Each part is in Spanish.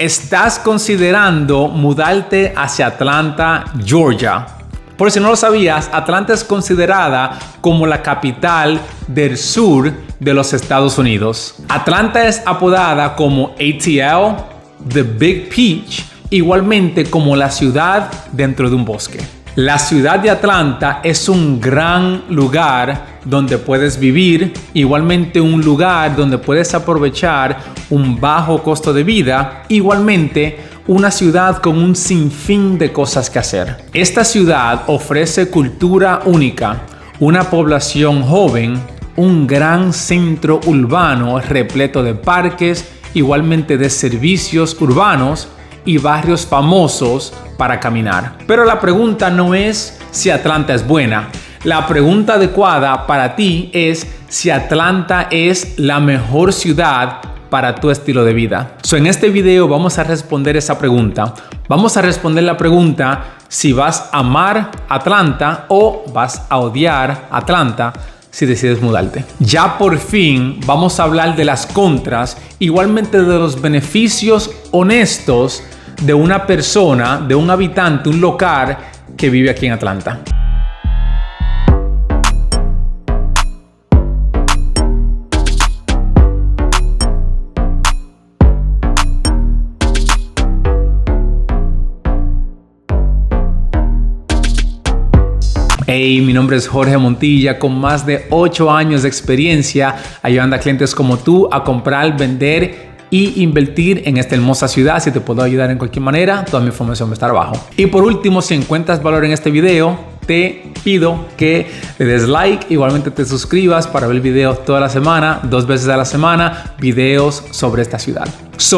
¿Estás considerando mudarte hacia Atlanta, Georgia? Por si no lo sabías, Atlanta es considerada como la capital del sur de los Estados Unidos. Atlanta es apodada como ATL, The Big Peach, igualmente como la ciudad dentro de un bosque. La ciudad de Atlanta es un gran lugar donde puedes vivir, igualmente un lugar donde puedes aprovechar un bajo costo de vida, igualmente una ciudad con un sinfín de cosas que hacer. Esta ciudad ofrece cultura única, una población joven, un gran centro urbano repleto de parques, igualmente de servicios urbanos y barrios famosos para caminar. Pero la pregunta no es si Atlanta es buena. La pregunta adecuada para ti es si Atlanta es la mejor ciudad para tu estilo de vida. En este video vamos a responder esa pregunta. Vamos a responder la pregunta si vas a amar Atlanta o vas a odiar Atlanta si decides mudarte. Ya por fin vamos a hablar de las contras, igualmente de los beneficios honestos de una persona, de un habitante, un local que vive aquí en Atlanta. Hey, mi nombre es Jorge Montilla, con más de 8 años de experiencia ayudando a clientes como tú a comprar, vender y invertir en esta hermosa ciudad. Si te puedo ayudar en cualquier manera, toda mi información va a estar abajo. Y por último, si encuentras valor en este video, te pido que le des like, igualmente te suscribas para ver videos toda la semana, 2 veces a la semana, videos sobre esta ciudad.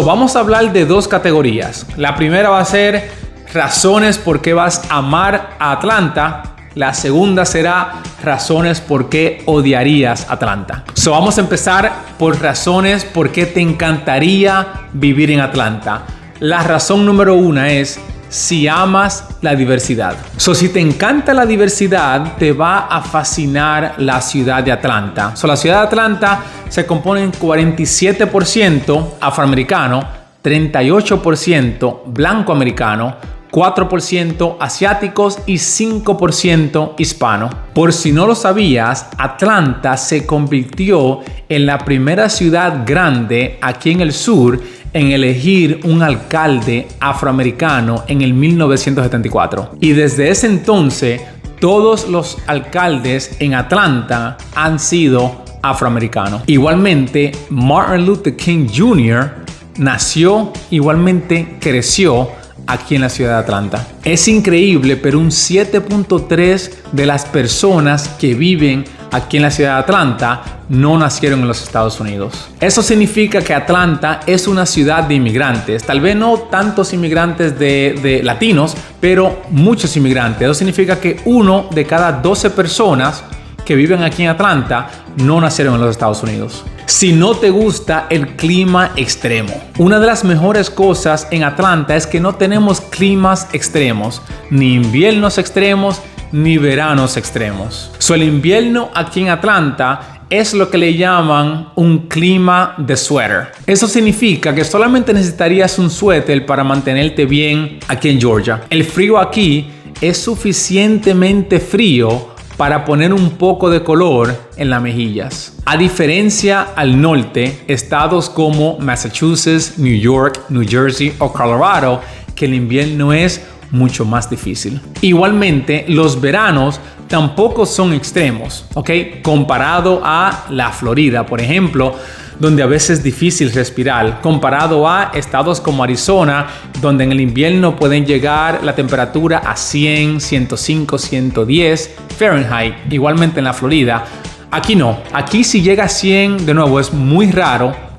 Vamos a hablar de 2 categorías. La primera va a ser razones por qué vas a amar a Atlanta. La segunda será razones por qué odiarías Atlanta. Vamos a empezar por razones por qué te encantaría vivir en Atlanta. La razón número 1 es si amas la diversidad. Si te encanta la diversidad, te va a fascinar la ciudad de Atlanta. La ciudad de Atlanta se compone en 47% afroamericano, 38% blanco americano, 4% asiáticos y 5% hispano. Por si no lo sabías, Atlanta se convirtió en la primera ciudad grande aquí en el sur en elegir un alcalde afroamericano en el 1974. Y desde ese entonces, todos los alcaldes en Atlanta han sido afroamericanos. Igualmente, Martin Luther King Jr. nació, igualmente creció aquí en la ciudad de Atlanta. Es increíble, pero un 7.3% de las personas que viven aquí en la ciudad de Atlanta no nacieron en los Estados Unidos. Eso significa que Atlanta es una ciudad de inmigrantes. Tal vez no tantos inmigrantes de latinos, pero muchos inmigrantes. Eso significa que 1 de cada 12 personas que viven aquí en Atlanta no nacieron en los Estados Unidos. Si no te gusta el clima extremo, una de las mejores cosas en Atlanta es que no tenemos climas extremos, ni inviernos extremos, ni veranos extremos. El invierno aquí en Atlanta es lo que le llaman un clima de suéter. Eso significa que solamente necesitarías un suéter para mantenerte bien aquí en Georgia. El frío aquí es suficientemente frío para poner un poco de color en las mejillas. A diferencia al norte, estados como Massachusetts, New York, New Jersey o Colorado, que el invierno es mucho más difícil. Igualmente, los veranos tampoco son extremos, ¿ok? Comparado a la Florida, por ejemplo, donde a veces es difícil respirar, comparado a estados como Arizona, donde en el invierno pueden llegar la temperatura a 100, 105, 110 Fahrenheit. Igualmente en la Florida. Aquí no. Aquí si llega a 100, de nuevo, es muy raro.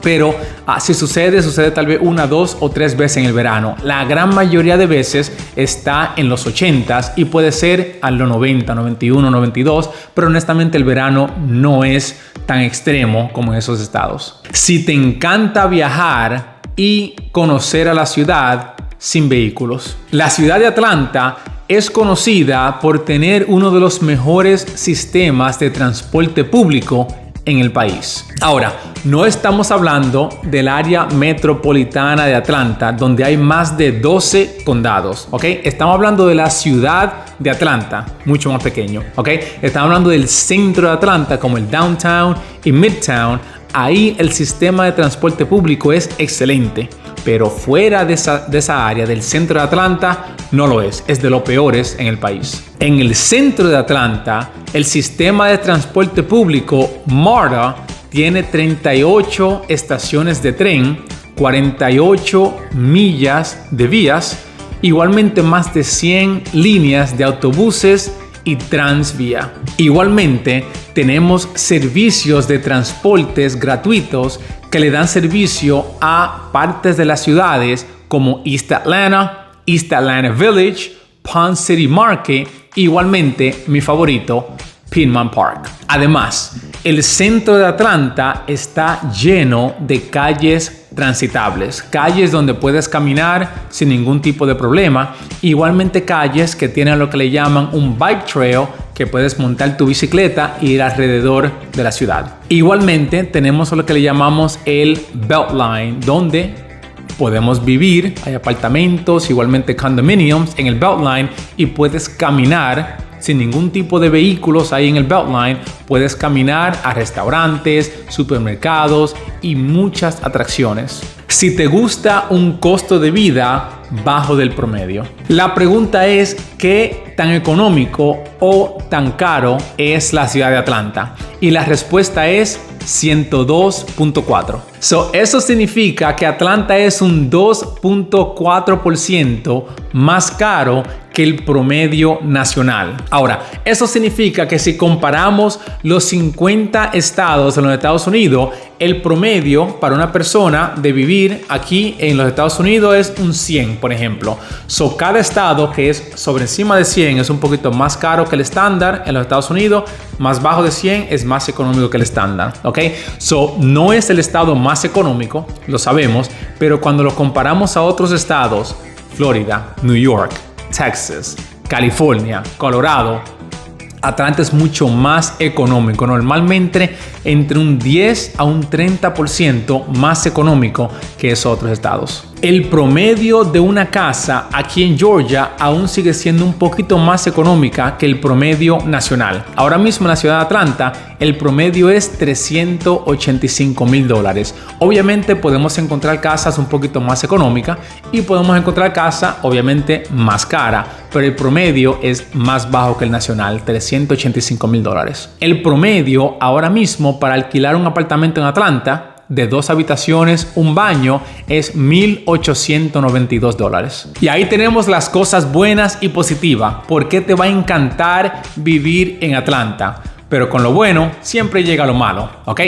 Pero si sucede tal vez 1, 2 o 3 veces en el verano. La gran mayoría de veces está en los 80s y puede ser a los 90, 91, 92, pero honestamente el verano no es tan extremo como en esos estados. Si te encanta viajar y conocer a la ciudad sin vehículos, la ciudad de Atlanta es conocida por tener uno de los mejores sistemas de transporte público en el país. Ahora, no estamos hablando del área metropolitana de Atlanta, donde hay más de 12 condados, ¿ok? Estamos hablando de la ciudad de Atlanta, mucho más pequeño, ¿ok? Estamos hablando del centro de Atlanta, como el downtown y midtown. Ahí el sistema de transporte público es excelente, pero fuera de esa área del centro de Atlanta no lo es de los peores en el país. En el centro de Atlanta, el sistema de transporte público MARTA tiene 38 estaciones de tren, 48 millas de vías, igualmente más de 100 líneas de autobuses y Transvía. Igualmente, tenemos servicios de transportes gratuitos que le dan servicio a partes de las ciudades como East Atlanta Village, Ponce City Market, igualmente mi favorito, Pittman Park. Además, el centro de Atlanta está lleno de calles transitables, calles donde puedes caminar sin ningún tipo de problema, igualmente calles que tienen lo que le llaman un bike trail, que puedes montar tu bicicleta e ir alrededor de la ciudad. Igualmente tenemos lo que le llamamos el Beltline, donde podemos vivir, hay apartamentos, igualmente condominiums en el Beltline y puedes caminar sin ningún tipo de vehículos ahí en el Beltline. Puedes caminar a restaurantes, supermercados y muchas atracciones. Si te gusta un costo de vida bajo del promedio. La pregunta es, ¿qué tan económico o tan caro es la ciudad de Atlanta? Y la respuesta es 102.4. Eso significa que Atlanta es un 2.4% más caro que el promedio nacional. Ahora, eso significa que si comparamos los 50 estados de los Estados Unidos, el promedio para una persona de vivir aquí en los Estados Unidos es un 100, por ejemplo. Cada estado que es sobre encima de 100 es un poquito más caro que el estándar en los Estados Unidos, más bajo de 100 es más económico que el estándar, ¿ok? No es el estado más económico, lo sabemos, pero cuando lo comparamos a otros estados, Florida, New York, Texas, California, Colorado, Atlanta es mucho más económico, normalmente entre un 10 a un 30% más económico que esos otros estados. El promedio de una casa aquí en Georgia aún sigue siendo un poquito más económica que el promedio nacional. Ahora mismo en la ciudad de Atlanta, el promedio es $385,000. Obviamente podemos encontrar casas un poquito más económicas y podemos encontrar casas obviamente más caras, pero el promedio es más bajo que el nacional, $385,000. El promedio ahora mismo para alquilar un apartamento en Atlanta de 2 habitaciones, un baño, es $1,892. Y ahí tenemos las cosas buenas y positivas. ¿Por qué te va a encantar vivir en Atlanta? Pero con lo bueno siempre llega lo malo, ¿ok?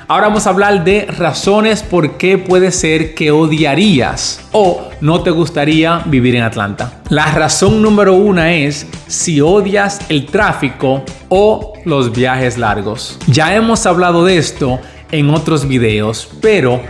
Ahora vamos a hablar de razones por qué puede ser que odiarías o no te gustaría vivir en Atlanta. La razón número 1 es si odias el tráfico o los viajes largos. Ya hemos hablado de esto en otros videos, pero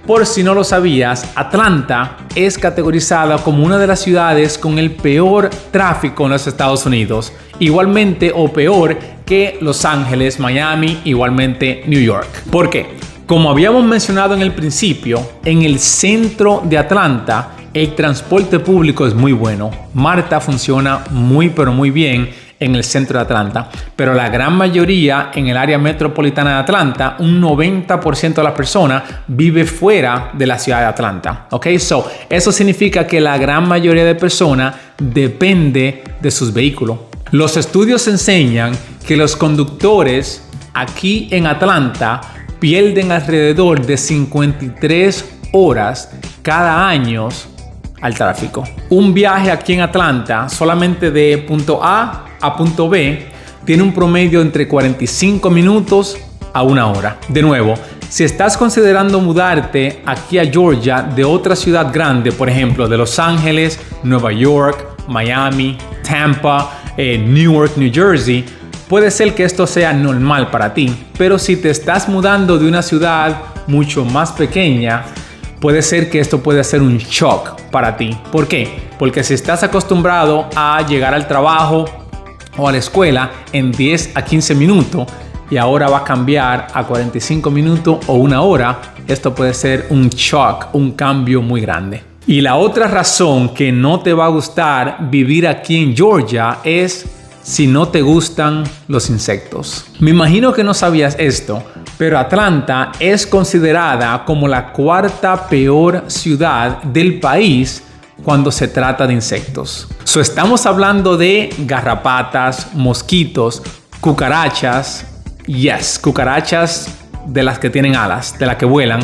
por si no lo sabías, Atlanta es categorizada como una de las ciudades con el peor tráfico en los Estados Unidos, igualmente o peor que Los Ángeles, Miami, igualmente New York. ¿Por qué? Como habíamos mencionado en el principio, en el centro de Atlanta el transporte público es muy bueno. MARTA funciona muy pero muy bien en el centro de Atlanta, pero la gran mayoría en el área metropolitana de Atlanta, un 90% de las personas vive fuera de la ciudad de Atlanta, ¿ok? Eso significa que la gran mayoría de personas depende de sus vehículos. Los estudios enseñan que los conductores aquí en Atlanta pierden alrededor de 53 horas cada año al tráfico. Un viaje aquí en Atlanta, solamente de punto A a punto B, tiene un promedio entre 45 minutos a 1 hora. De nuevo, si estás considerando mudarte aquí a Georgia de otra ciudad grande, por ejemplo, de Los Ángeles, Nueva York, Miami, Tampa, Newark, New Jersey, puede ser que esto sea normal para ti. Pero si te estás mudando de una ciudad mucho más pequeña, puede ser que esto pueda ser un shock para ti. ¿Por qué? Porque si estás acostumbrado a llegar al trabajo o a la escuela en 10 a 15 minutos, y ahora va a cambiar a 45 minutos o una hora, esto puede ser un shock, un cambio muy grande. Y la otra razón que no te va a gustar vivir aquí en Georgia es si no te gustan los insectos. Me imagino que no sabías esto, pero Atlanta es considerada como la cuarta peor ciudad del país cuando se trata de insectos. Estamos hablando de garrapatas, mosquitos, cucarachas, cucarachas de las que tienen alas, de las que vuelan,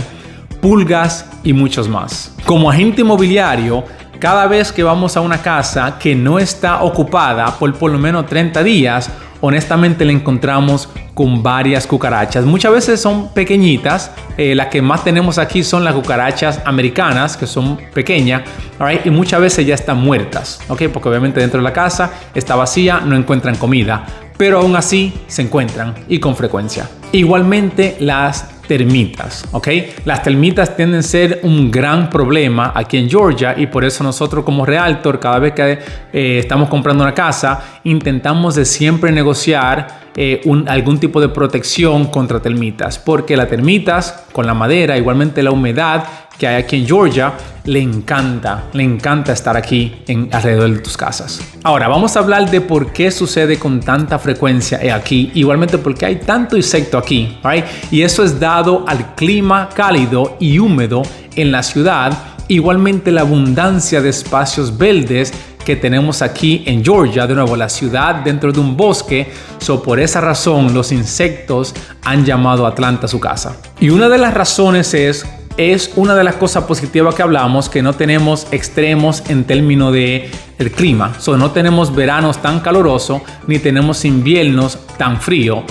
pulgas y muchos más. Como agente inmobiliario, cada vez que vamos a una casa que no está ocupada por lo menos 30 días, honestamente le encontramos con varias cucarachas. Muchas veces son pequeñitas. Las que más tenemos aquí son las cucarachas americanas, que son pequeñas, right? Y muchas veces ya están muertas, ¿okay? Porque obviamente dentro de la casa está vacía, no encuentran comida, pero aún así se encuentran y con frecuencia. Igualmente las termitas, ¿ok? Las termitas tienden a ser un gran problema aquí en Georgia y por eso nosotros como realtor, cada vez que estamos comprando una casa, intentamos de siempre negociar algún tipo de protección contra termitas, porque las termitas con la madera, igualmente la humedad que hay aquí en Georgia, le encanta estar aquí alrededor de tus casas. Ahora vamos a hablar de por qué sucede con tanta frecuencia aquí, igualmente porque hay tanto insecto aquí, right? Y eso es dado al clima cálido y húmedo en la ciudad, igualmente la abundancia de espacios verdes que tenemos aquí en Georgia. De nuevo, la ciudad dentro de un bosque, por esa razón los insectos han llamado a Atlanta su casa. Y una de las razones es una de las cosas positivas que hablamos, que no tenemos extremos en términos de el clima. No tenemos veranos tan calurosos ni tenemos inviernos tan fríos.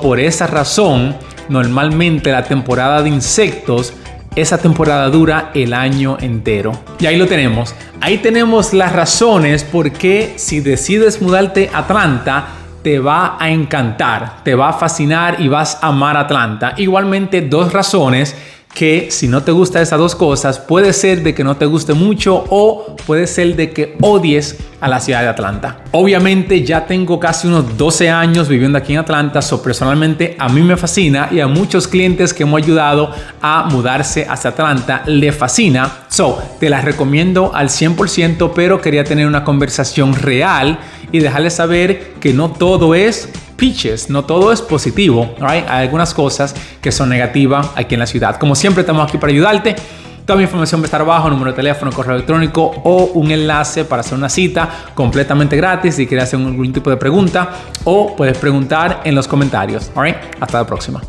Por esa razón, normalmente la temporada de insectos, esa temporada dura el año entero. Y ahí lo tenemos. Ahí tenemos las razones por qué si decides mudarte a Atlanta, te va a encantar, te va a fascinar y vas a amar Atlanta. Igualmente, dos razones que si no te gustan esas dos cosas, puede ser de que no te guste mucho o puede ser de que odies a la ciudad de Atlanta. Obviamente ya tengo casi unos 12 años viviendo aquí en Atlanta, personalmente a mí me fascina y a muchos clientes que hemos ayudado a mudarse hacia Atlanta le fascina. Te las recomiendo al 100%, pero quería tener una conversación real y dejarles saber que no todo es peaches, no todo es positivo, right? Hay algunas cosas que son negativas aquí en la ciudad. Como siempre, estamos aquí para ayudarte. Toda mi información va a estar abajo, número de teléfono, correo electrónico o un enlace para hacer una cita completamente gratis si quieres hacer algún tipo de pregunta o puedes preguntar en los comentarios. All right? Hasta la próxima.